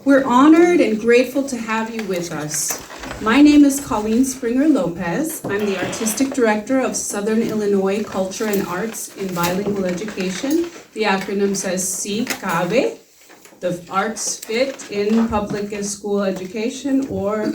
We're honored and grateful to have you with us. My name is Colleen Springer Lopez. I'm the Artistic Director of Southern Illinois Culture and Arts in Bilingual Education. The acronym says CABE. The arts fit in public and school education, or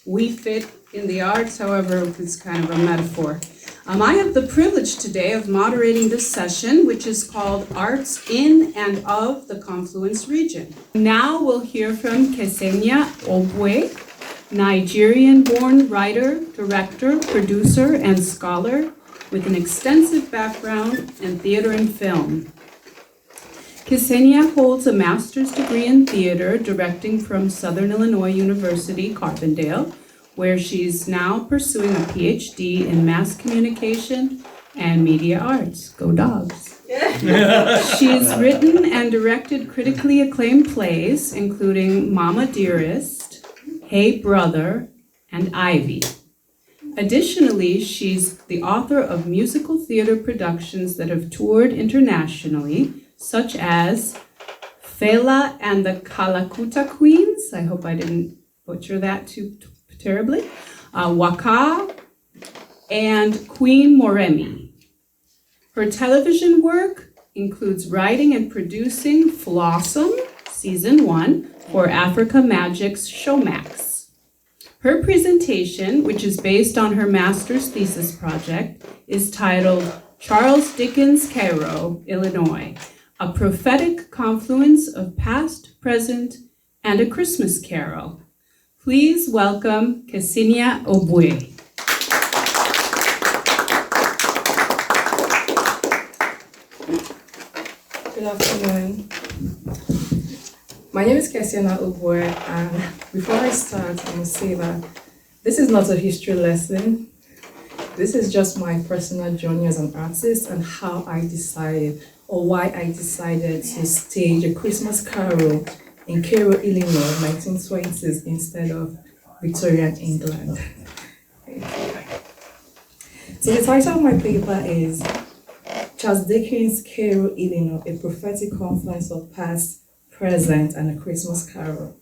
we fit in the arts, however, it's kind of a metaphor. I have the privilege today of moderating this session, which is called Arts in and of the Confluence Region. Now we'll hear from Kesiena Obue, Nigerian-born writer, director, producer, and scholar with an extensive background in theater and film. Kesiena holds a master's degree in theater, directing from Southern Illinois University, Carbondale, where she's now pursuing a PhD in mass communication and media arts. Go Dogs. She's written and directed critically acclaimed plays, including Mama Dearest, Hey Brother, and Ivy. Additionally, she's the author of musical theater productions that have toured internationally, such as Fela and the Kalakuta Queens. I hope I didn't butcher that too terribly. Waka and Queen Moremi. Her television work includes writing and producing Flossom, Season 1, for Africa Magic's Showmax. Her presentation, which is based on her master's thesis project, is titled Charles Dickens Cairo, Illinois, a prophetic confluence of past, present, and a Christmas carol. Please welcome Kesiena Obue. Good afternoon. My name is Kesiena Obue, and before I start, I must say that this is not a history lesson. This is just my personal journey as an artist and how I decided, or why I decided to stage a Christmas carol in Cairo, Illinois, 1920s, instead of Victorian England. So the title of my paper is Charles Dickens Cairo, Illinois, a prophetic confluence of past, present, and a Christmas carol.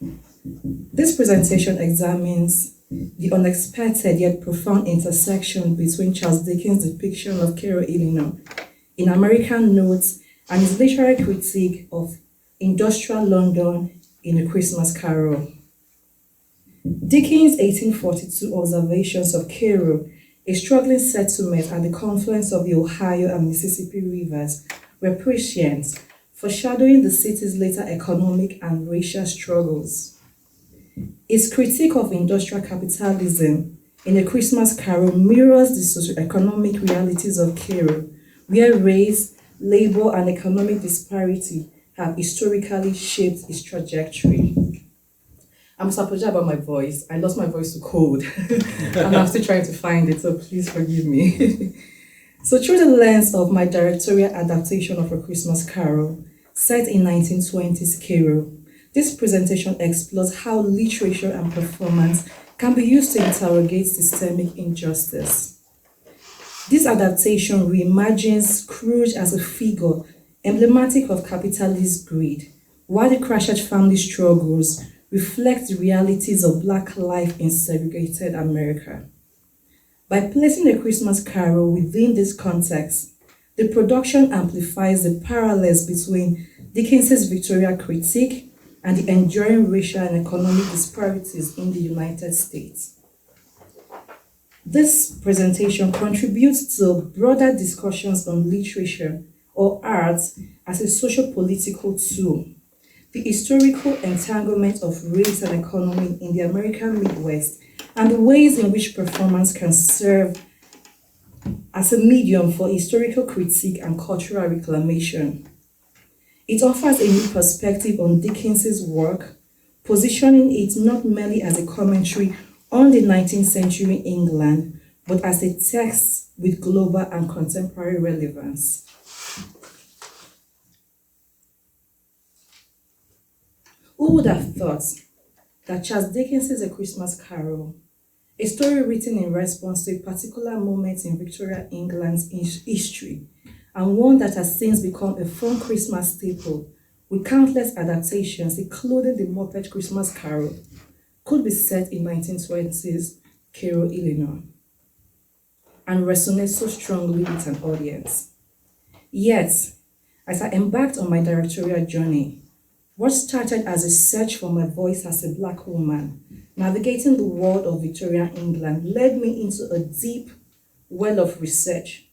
This presentation examines the unexpected yet profound intersection between Charles Dickens' depiction of Cairo, Illinois in American Notes and his literary critique of industrial London in A Christmas Carol. Dickens' 1842 observations of Cairo, a struggling settlement at the confluence of the Ohio and Mississippi rivers, were prescient, foreshadowing the city's later economic and racial struggles. His critique of industrial capitalism in A Christmas Carol mirrors the socioeconomic realities of Cairo, where race, labor, and economic disparity have historically shaped its trajectory. I'm so apologetic about my voice. I lost my voice to cold, and I'm still trying to find it, so please forgive me. So through the lens of my directorial adaptation of A Christmas Carol, set in 1920s Cairo, this presentation explores how literature and performance can be used to interrogate systemic injustice. This adaptation reimagines Scrooge as a figure emblematic of capitalist greed, while the Cratchit family struggles reflect the realities of Black life in segregated America. By placing A Christmas Carol within this context, the production amplifies the parallels between Dickens's Victorian critique and the enduring racial and economic disparities in the United States. This presentation contributes to broader discussions on literature or arts as a socio-political tool, the historical entanglement of race and economy in the American Midwest, and the ways in which performance can serve as a medium for historical critique and cultural reclamation. It offers a new perspective on Dickens's work, positioning it not merely as a commentary on the 19th century England, but as a text with global and contemporary relevance. Who would have thought that Charles Dickens' A Christmas Carol, a story written in response to a particular moment in Victorian England's history, and one that has since become a fun Christmas staple, with countless adaptations, including the Muppet Christmas Carol, could be set in 1920s Cairo, Illinois, and resonate so strongly with an audience. Yet, as I embarked on my directorial journey, what started as a search for my voice as a Black woman, navigating the world of Victorian England, led me into a deep well of research,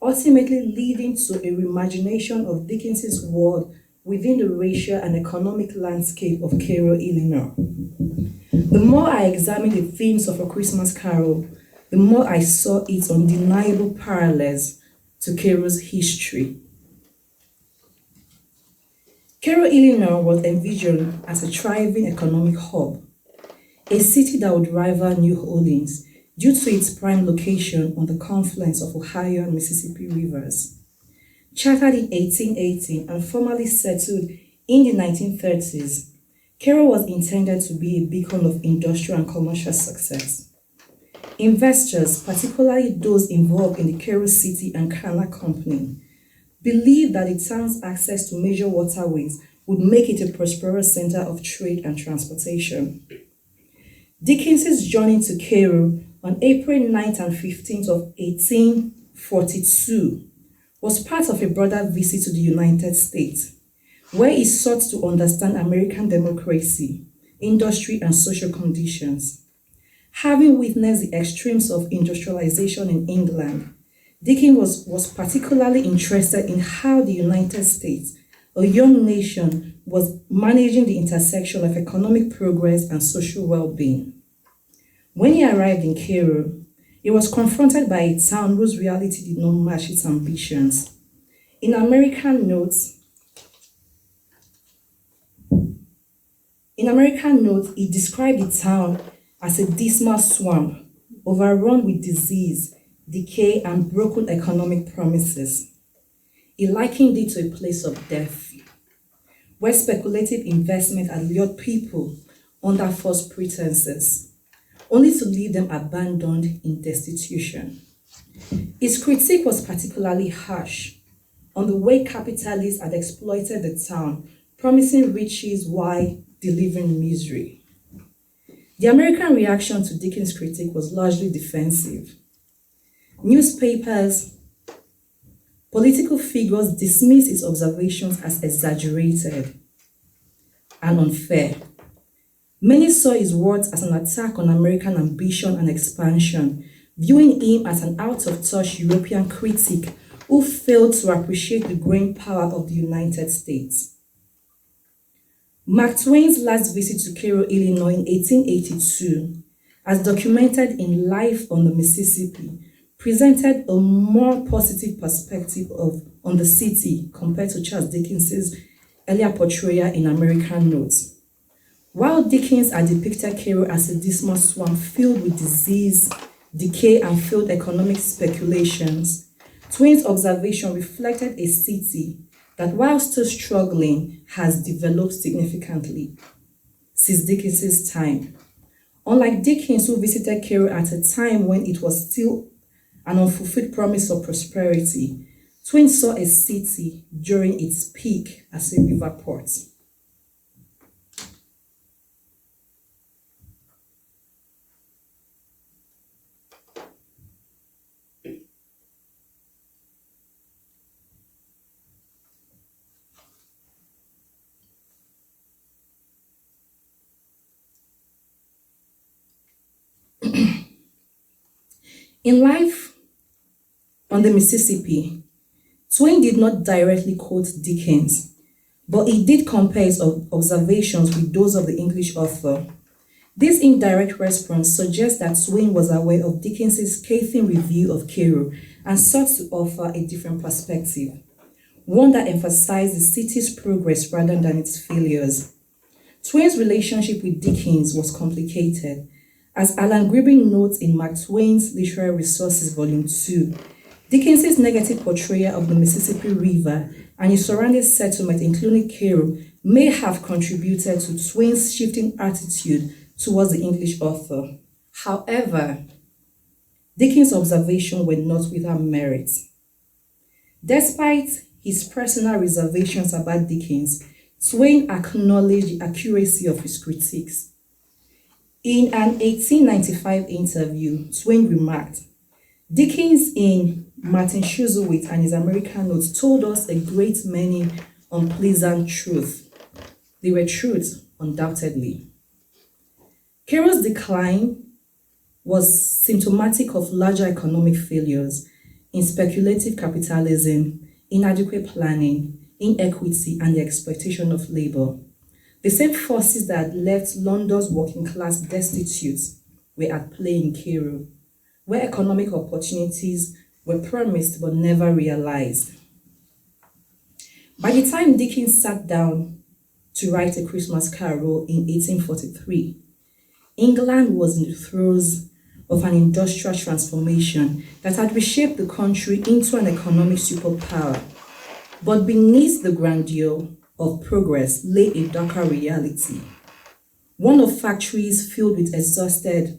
ultimately leading to a reimagination of Dickens's world within the racial and economic landscape of Cairo, Illinois. The more I examined the themes of A Christmas Carol, the more I saw its undeniable parallels to Cairo's history. Cairo, Illinois was envisioned as a thriving economic hub, a city that would rival New Orleans due to its prime location on the confluence of Ohio and Mississippi rivers. Chartered in 1818 and formally settled in the 1930s, Cairo was intended to be a beacon of industrial and commercial success. Investors, particularly those involved in the Cairo City and Canal Company, believed that the town's access to major waterways would make it a prosperous center of trade and transportation. Dickens's journey to Cairo on April 9th and 15th of 1842 was part of a broader visit to the United States, where he sought to understand American democracy, industry, and social conditions. Having witnessed the extremes of industrialization in England, Dickens was particularly interested in how the United States, a young nation, was managing the intersection of economic progress and social well-being. When he arrived in Cairo, he was confronted by a town whose reality did not match its ambitions. In American Notes, he described the town as a dismal swamp, overrun with disease, decay, and broken economic promises. He likened it to a place of death, where speculative investment had lured people under false pretenses, only to leave them abandoned in destitution. His critique was particularly harsh on the way capitalists had exploited the town, promising riches while delivering misery. The American reaction to Dickens' critique was largely defensive. Newspapers, political figures dismissed his observations as exaggerated and unfair. Many saw his words as an attack on American ambition and expansion, viewing him as an out-of-touch European critic who failed to appreciate the growing power of the United States. Mark Twain's last visit to Cairo, Illinois in 1882, as documented in Life on the Mississippi, presented a more positive perspective on the city compared to Charles Dickens's earlier portrayal in American Notes. While Dickens had depicted Cairo as a dismal swamp filled with disease, decay, and failed economic speculations, Twain's observation reflected a city that, while still struggling, has developed significantly since Dickens's time. Unlike Dickens, who visited Cairo at a time when it was still an unfulfilled promise of prosperity, Twain saw a city during its peak as a river port. In Life on the Mississippi, Twain did not directly quote Dickens, but he did compare his observations with those of the English author. This indirect response suggests that Twain was aware of Dickens's scathing review of Cairo and sought to offer a different perspective, one that emphasized the city's progress rather than its failures. Twain's relationship with Dickens was complicated. As Alan Gribbing notes in Mark Twain's Literary Resources, Volume 2, Dickens's negative portrayal of the Mississippi River and its surrounding settlement, including Cairo, may have contributed to Twain's shifting attitude towards the English author. However, Dickens' observations were not without merit. Despite his personal reservations about Dickens, Twain acknowledged the accuracy of his critiques. In an 1895 interview, Twain remarked, Dickens in Martin Chuzzlewit and his American Notes told us a great many unpleasant truths. They were truths, undoubtedly. Cairo's decline was symptomatic of larger economic failures in speculative capitalism, inadequate planning, inequity, and the exploitation of labor. The same forces that left London's working class destitute were at play in Cairo, where economic opportunities were promised but never realized. By the time Dickens sat down to write A Christmas Carol in 1843, England was in the throes of an industrial transformation that had reshaped the country into an economic superpower. But beneath the grandeur of progress lay a darker reality, one of factories filled with exhausted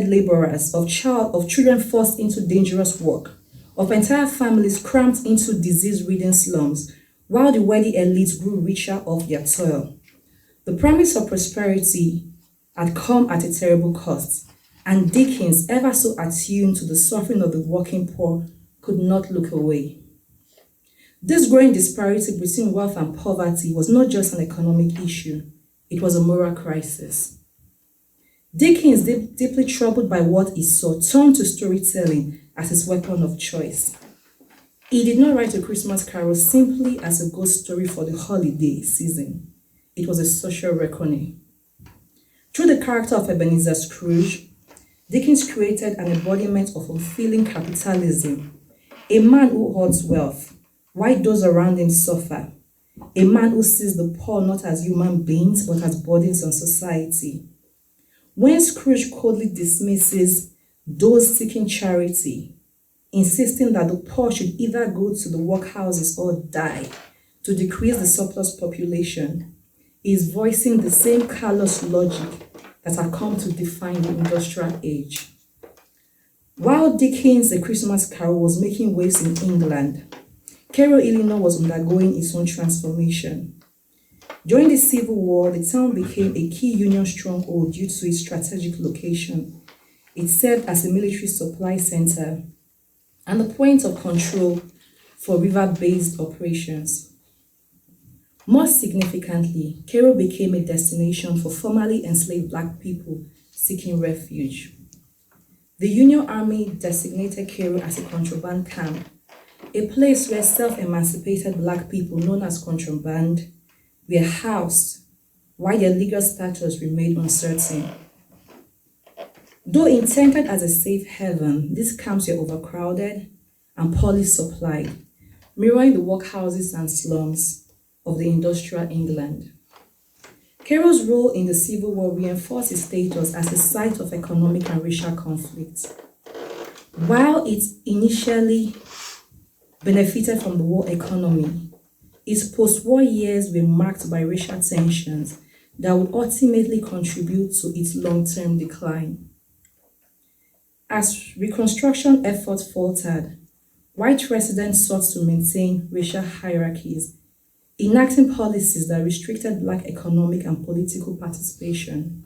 laborers, of children forced into dangerous work, of entire families cramped into disease-ridden slums, while the wealthy elites grew richer off their toil. The promise of prosperity had come at a terrible cost, and Dickens, ever so attuned to the suffering of the working poor, could not look away. This growing disparity between wealth and poverty was not just an economic issue, it was a moral crisis. Dickens, deeply troubled by what he saw, turned to storytelling as his weapon of choice. He did not write A Christmas Carol simply as a ghost story for the holiday season. It was a social reckoning. Through the character of Ebenezer Scrooge, Dickens created an embodiment of unfailing capitalism, a man who hoards wealth, while those around him suffer, a man who sees the poor not as human beings but as burdens on society. When Scrooge coldly dismisses those seeking charity, insisting that the poor should either go to the workhouses or die to decrease the surplus population, he is voicing the same callous logic that had come to define the industrial age. While Dickens' A Christmas Carol was making waves in England, Cairo, Illinois was undergoing its own transformation. During the Civil War, the town became a key Union stronghold due to its strategic location. It served as a military supply center and a point of control for river-based operations. More significantly, Cairo became a destination for formerly enslaved Black people seeking refuge. The Union Army designated Cairo as a contraband camp, a place where self-emancipated Black people known as contraband were housed while their legal status remained uncertain. Though intended as a safe haven, these camps were overcrowded and poorly supplied, mirroring the workhouses and slums of the industrial England. Cairo's role in the Civil War reinforced its status as a site of economic and racial conflict. While it initially benefited from the war economy, its post-war years were marked by racial tensions that would ultimately contribute to its long-term decline. As Reconstruction efforts faltered, white residents sought to maintain racial hierarchies, enacting policies that restricted Black economic and political participation.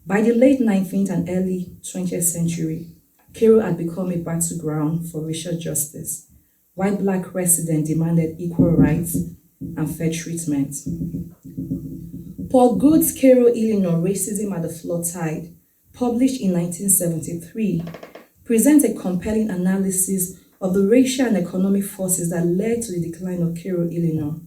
By the late 19th and early 20th century, Cairo had become a battleground for racial justice, while Black residents demanded equal rights and fair treatment. Paul Good's Cairo, Illinois, Racism at the Flood Tide, published in 1973, presents a compelling analysis of the racial and economic forces that led to the decline of Cairo, Illinois,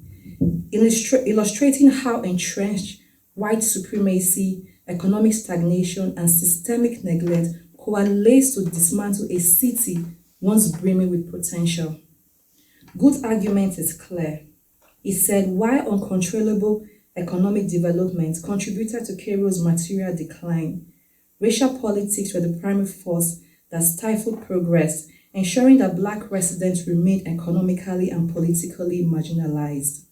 illustrating how entrenched white supremacy, economic stagnation, and systemic neglect coalesced to dismantle a city once brimming with potential. Good's argument is clear. He said, while uncontrollable economic development contributed to Cairo's material decline, racial politics were the primary force that stifled progress, ensuring that Black residents remained economically and politically marginalized.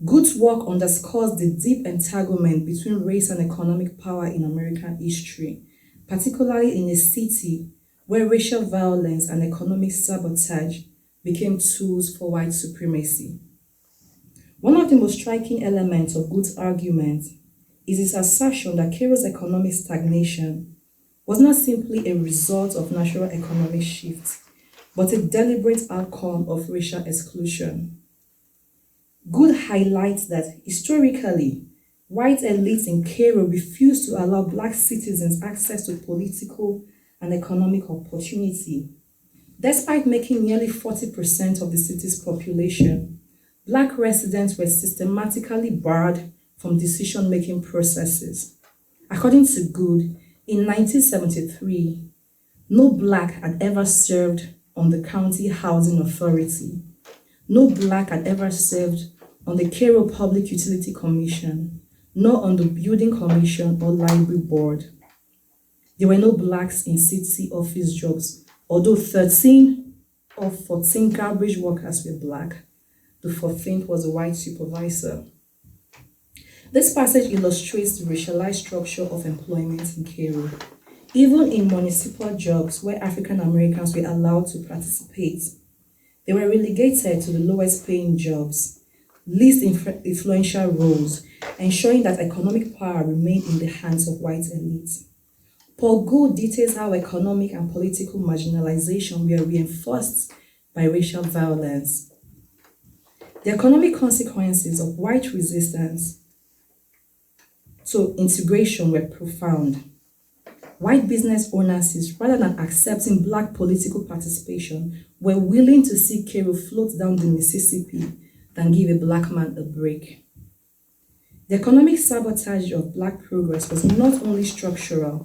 Good's work underscores the deep entanglement between race and economic power in American history, particularly in a city where racial violence and economic sabotage became tools for white supremacy. One of the most striking elements of Good's argument is his assertion that Cairo's economic stagnation was not simply a result of natural economic shifts, but a deliberate outcome of racial exclusion. Good highlights that historically, white elites in Cairo refused to allow black citizens access to political and economic opportunity. Despite making nearly 40% of the city's population, black residents were systematically barred from decision-making processes. According to Good, in 1973, no black had ever served on the County Housing Authority. No black had ever served on the Cairo Public Utility Commission, nor on the Building Commission or Library Board. There were no blacks in city office jobs, although 13 of 14 garbage workers were black. The 14th was a white supervisor. This passage illustrates the racialized structure of employment in Cairo. Even in municipal jobs where African Americans were allowed to participate, they were relegated to the lowest paying jobs, least influential roles, ensuring that economic power remained in the hands of white elites. Paul Gould details how economic and political marginalization were reinforced by racial violence. The economic consequences of white resistance to integration were profound. White business owners, rather than accepting black political participation, were willing to see Cairo float down the Mississippi than give a black man a break. The economic sabotage of black progress was not only structural,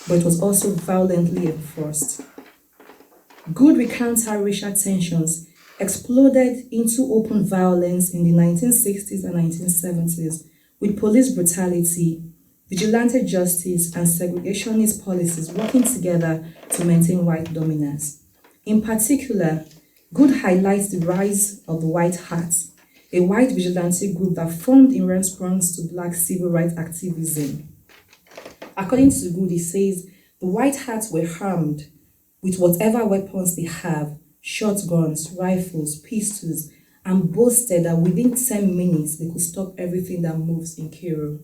but it was also violently enforced. Good recounts how racial tensions exploded into open violence in the 1960s and 1970s, with police brutality, vigilante justice, and segregationist policies working together to maintain white dominance. In particular, Good highlights the rise of the White Hats, a white vigilante group that formed in response to black civil rights activism. According to Good, he says, the White Hats were armed with whatever weapons they have, shotguns, rifles, pistols, and boasted that within 10 minutes they could stop everything that moves in Cairo.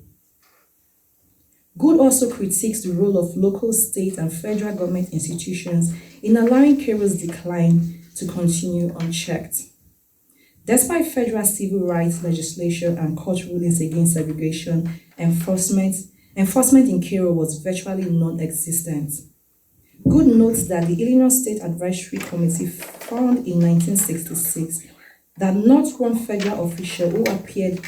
Good also critiques the role of local, state, and federal government institutions in allowing Cairo's decline to continue unchecked. Despite federal civil rights legislation and court rulings against segregation, enforcement in Cairo was virtually non-existent. Good notes that the Illinois State Advisory Committee found in 1966 that not one federal official who appeared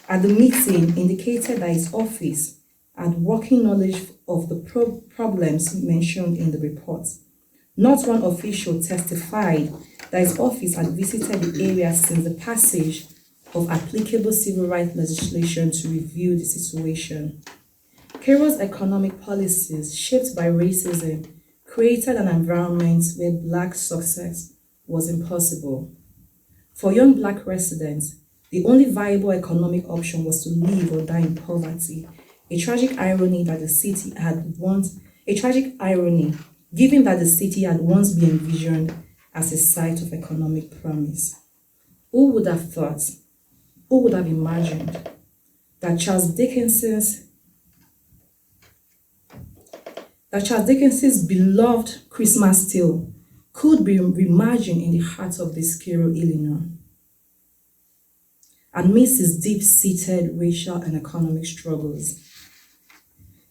at the meeting indicated that his office had working knowledge of the problems mentioned in the report. Not one official testified that his office had visited the area since the passage of applicable civil rights legislation to review the situation. Cairo's economic policies, shaped by racism, created an environment where black success was impossible. For young black residents, the only viable economic option was to live or die in poverty, a tragic irony given that the city had once been envisioned as a site of economic promise. Who would have thought, who would have imagined that Charles Dickens's beloved Christmas tale could be reimagined in the heart of this Cairo, Illinois, amidst its deep-seated racial and economic struggles.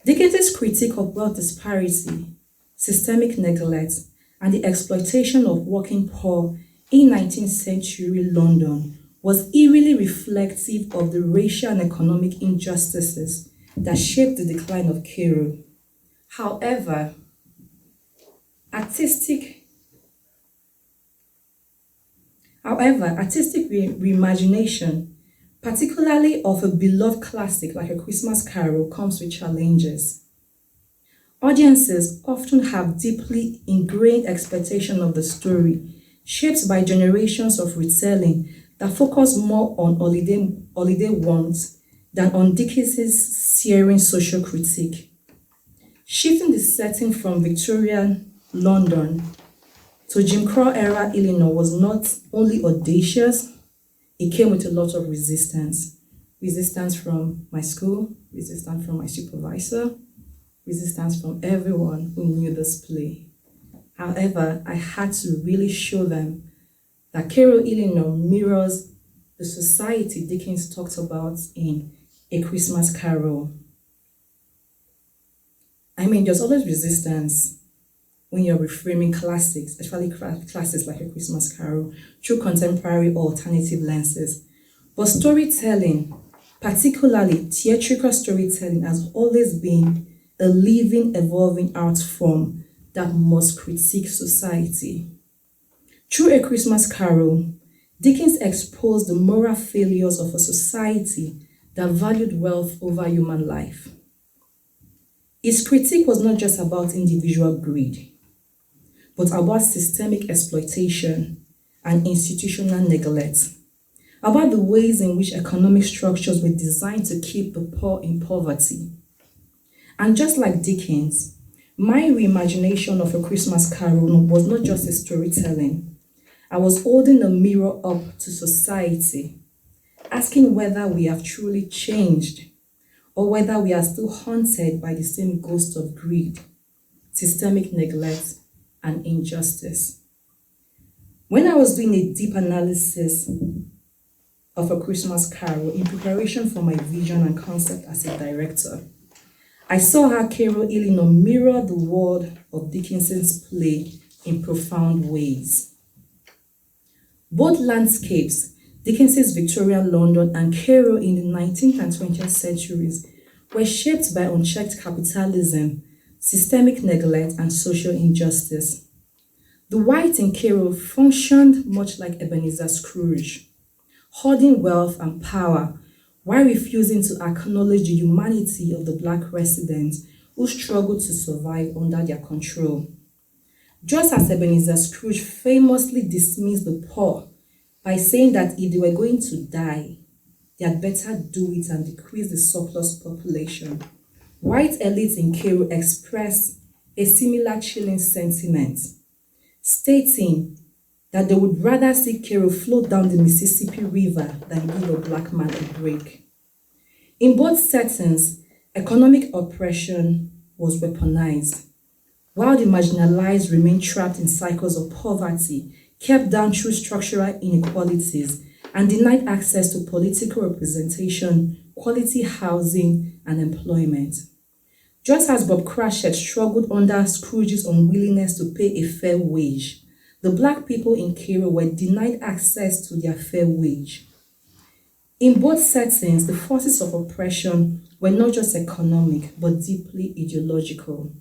Dickens' critique of wealth disparity, systemic neglect, and the exploitation of working poor in 19th century London was eerily reflective of the racial and economic injustices that shaped the decline of Cairo. However, artistic reimagination, particularly of a beloved classic like A Christmas Carol, comes with challenges. Audiences often have deeply ingrained expectations of the story, shaped by generations of retelling that focus more on holiday wants than on Dickens' searing social critique. Shifting the setting from Victorian London So Jim Crow era Illinois was not only audacious, it came with a lot of resistance. Resistance from my school, resistance from my supervisor, resistance from everyone who knew this play. However, I had to really show them that Cairo, Illinois mirrors the society Dickens talked about in A Christmas Carol. I mean, there's always resistance when you're reframing classics, especially classics like A Christmas Carol, through contemporary or alternative lenses. But storytelling, particularly theatrical storytelling, has always been a living, evolving art form that must critique society. Through A Christmas Carol, Dickens exposed the moral failures of a society that valued wealth over human life. His critique was not just about individual greed, but about systemic exploitation and institutional neglect, about the ways in which economic structures were designed to keep the poor in poverty. And just like Dickens, my reimagination of A Christmas Carol was not just a storytelling. I was holding a mirror up to society, asking whether we have truly changed or whether we are still haunted by the same ghost of greed, systemic neglect, and injustice. When I was doing a deep analysis of A Christmas Carol in preparation for my vision and concept as a director, I saw how Cairo, Illinois mirrored the world of Dickens's play in profound ways. Both landscapes, Dickens's Victorian London and Cairo in the 19th and 20th centuries, were shaped by unchecked capitalism, systemic neglect, and social injustice. The white in Cairo functioned much like Ebenezer Scrooge, hoarding wealth and power while refusing to acknowledge the humanity of the black residents who struggled to survive under their control. Just as Ebenezer Scrooge famously dismissed the poor by saying that if they were going to die, they had better do it and decrease the surplus population, white elites in Cairo expressed a similar chilling sentiment, stating that they would rather see Cairo float down the Mississippi River than give a black man a break. In both settings, economic oppression was weaponized, while the marginalized remained trapped in cycles of poverty, kept down through structural inequalities, and denied access to political representation, quality housing, and employment. Just as Bob Cratchit struggled under Scrooge's unwillingness to pay a fair wage, the black people in Cairo were denied access to their fair wage. In both settings, the forces of oppression were not just economic, but deeply ideological,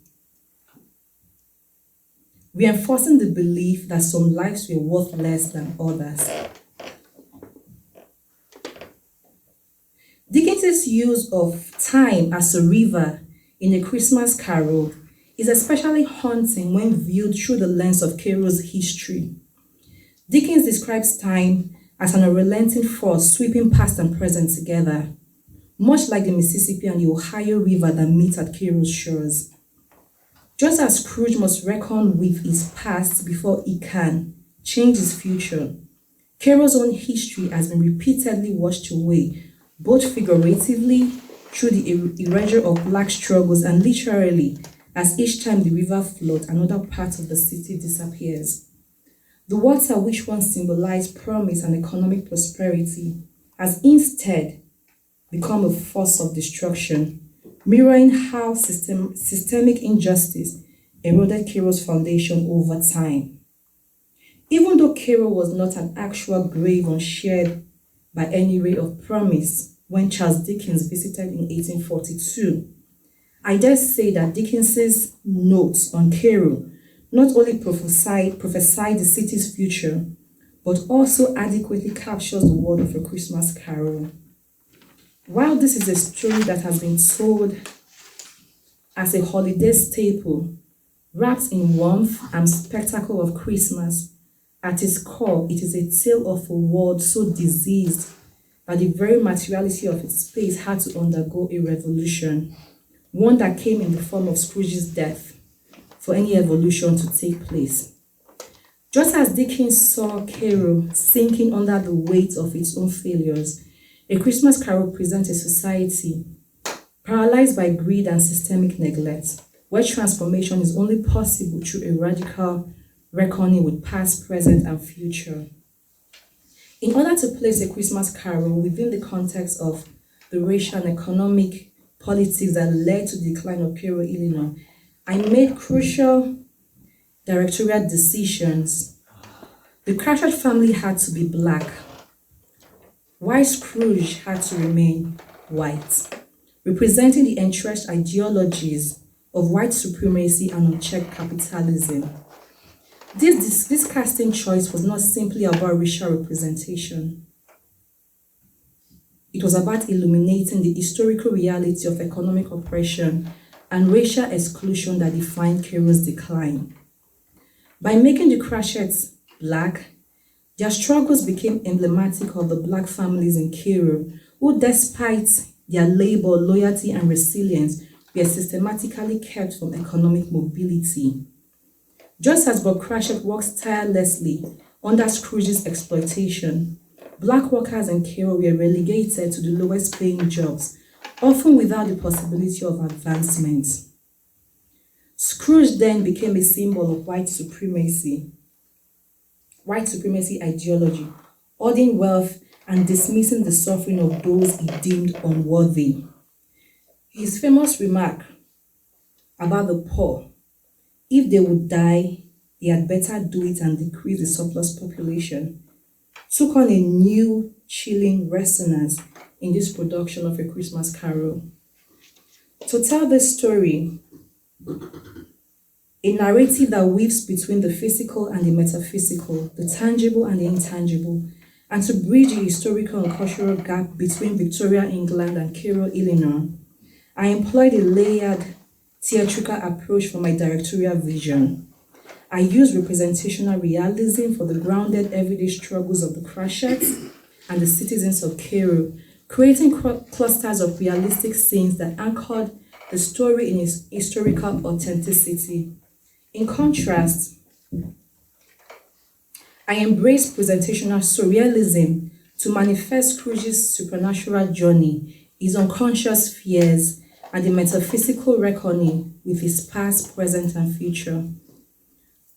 reinforcing the belief that some lives were worth less than others. Dickens' use of time as a river in A Christmas Carol is especially haunting when viewed through the lens of Cairo's history. Dickens describes time as an unrelenting force sweeping past and present together, much like the Mississippi and the Ohio River that meet at Cairo's shores. Just as Scrooge must reckon with his past before he can change his future, Cairo's own history has been repeatedly washed away, both figuratively through the erasure of black struggles and literally as each time the river floods, another part of the city disappears. The water, which once symbolized promise and economic prosperity, has instead become a force of destruction, mirroring how systemic injustice eroded Cairo's foundation over time. Even though Cairo was not an actual grave unshared by any ray of promise when Charles Dickens visited in 1842, I dare say that Dickens's notes on Cairo not only prophesied the city's future, but also adequately captures the world of A Christmas Carol. While this is a story that has been told as a holiday staple, wrapped in warmth and spectacle of Christmas, at its core, it is a tale of a world so diseased that the very materiality of its space had to undergo a revolution, one that came in the form of Scrooge's death, for any evolution to take place. Just as Dickens saw Cairo sinking under the weight of its own failures, A Christmas Carol presents a society paralyzed by greed and systemic neglect, where transformation is only possible through a radical reckoning with past, present, and future. In order to place A Christmas Carol within the context of the racial and economic politics that led to the decline of Cairo, Illinois, I made crucial directorial decisions. The Cratchit family had to be black, while Scrooge had to remain white, representing the entrenched ideologies of white supremacy and unchecked capitalism. This casting choice was not simply about racial representation. It was about illuminating the historical reality of economic oppression and racial exclusion that defined Cairo's decline. By making the Cratchits black, their struggles became emblematic of the black families in Cairo, who, despite their labor, loyalty, and resilience, were systematically kept from economic mobility. Just as Bob Cratchit works tirelessly under Scrooge's exploitation, black workers in Cairo were relegated to the lowest paying jobs, often without the possibility of advancement. Scrooge then became a symbol of white supremacy ideology, hoarding wealth and dismissing the suffering of those he deemed unworthy. His famous remark about the poor, if they would die, they had better do it and decrease the surplus population, took on a new, chilling resonance in this production of A Christmas Carol. To tell this story, a narrative that weaves between the physical and the metaphysical, the tangible and the intangible, and to bridge the historical and cultural gap between Victorian England and Cairo, Illinois, I employed a layered theatrical approach for my directorial vision. I used representational realism for the grounded everyday struggles of the Cratchits and the citizens of Cairo, creating clusters of realistic scenes that anchored the story in its historical authenticity. In contrast, I embraced presentational surrealism to manifest Scrooge's supernatural journey, his unconscious fears, and the metaphysical reckoning with his past, present, and future.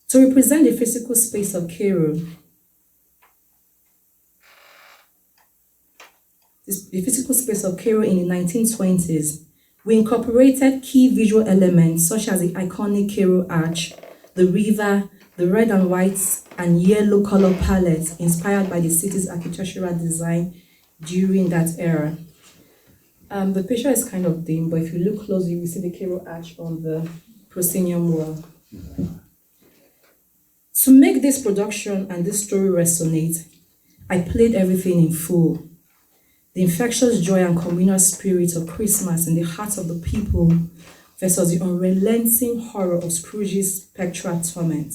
To represent the physical space of Cairo, in the 1920s, we incorporated key visual elements such as the iconic Cairo Arch, the river, the red and white and yellow color palette inspired by the city's architectural design during that era. The picture is kind of dim, but if you look closely, you will see the Cairo Arch on the proscenium wall. To make this production and this story resonate, I played everything in full. The infectious joy and communal spirit of Christmas in the hearts of the people versus the unrelenting horror of Scrooge's spectral torment.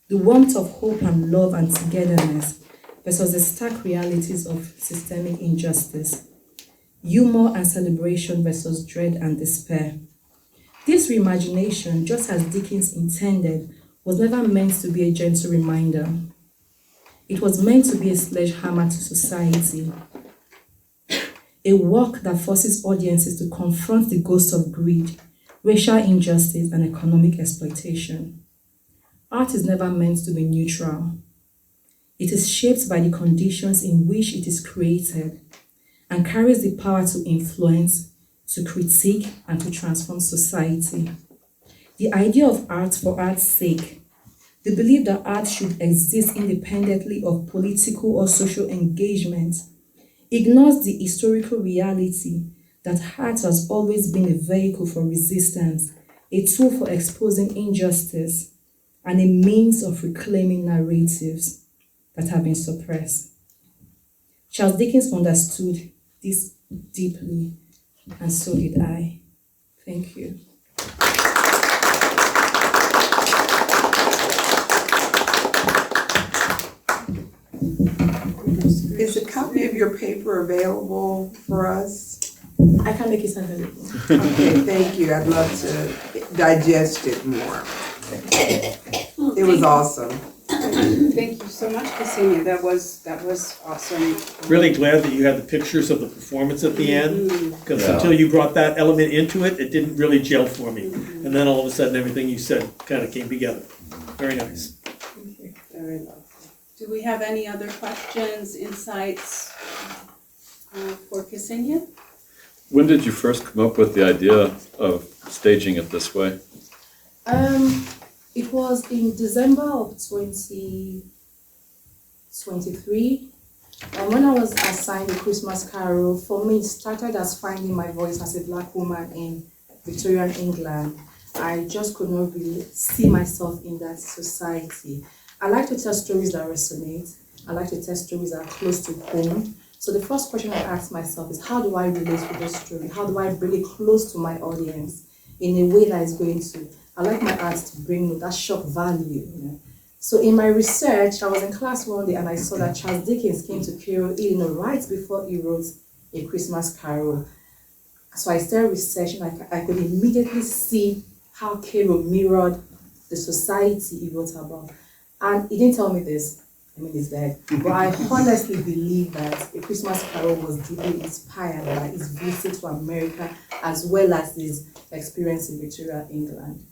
The warmth of hope and love and togetherness versus the stark realities of systemic injustice. Humor and celebration versus dread and despair. This reimagination, just as Dickens intended, was never meant to be a gentle reminder. It was meant to be a sledgehammer to society. A work that forces audiences to confront the ghosts of greed, racial injustice, and economic exploitation. Art is never meant to be neutral. It is shaped by the conditions in which it is created and carries the power to influence, to critique, and to transform society. The idea of art for art's sake, the belief that art should exist independently of political or social engagement, ignores the historical reality that art has always been a vehicle for resistance, a tool for exposing injustice, and a means of reclaiming narratives that have been suppressed. Charles Dickens understood this deeply, and so did I. Thank you. Is a copy of your paper available for us? I can make it available. Okay, thank you. I'd love to digest it more. It was awesome. Thank you so much, Kesiena. That was awesome. Really glad that you had the pictures of the performance at the end, because until you brought that element into it, it didn't really gel for me. And then all of a sudden, everything you said kind of came together. Very nice. Very lovely. Do we have any other questions, insights for Kesiena? When did you first come up with the idea of staging it this way? It was in December of 2023. And when I was assigned a Christmas Carol, for me it started as finding my voice as a Black woman in Victorian England. I just could not really see myself in that society. I like to tell stories that resonate. I like to tell stories that are close to home. So the first question I asked myself is, how do I relate to this story? How do I bring it close to my audience in a way that is going to, I like my art to bring that shock value, you know. So in my research, I was in class one day and I saw that Charles Dickens came to Cairo, Illinois, right before he wrote A Christmas Carol. So I started researching. I could immediately see how Cairo mirrored the society he wrote about. And he didn't tell me this, I mean, he's dead. But I honestly believe that A Christmas Carol was deeply inspired by his visit to America as well as his experience in Victorian England.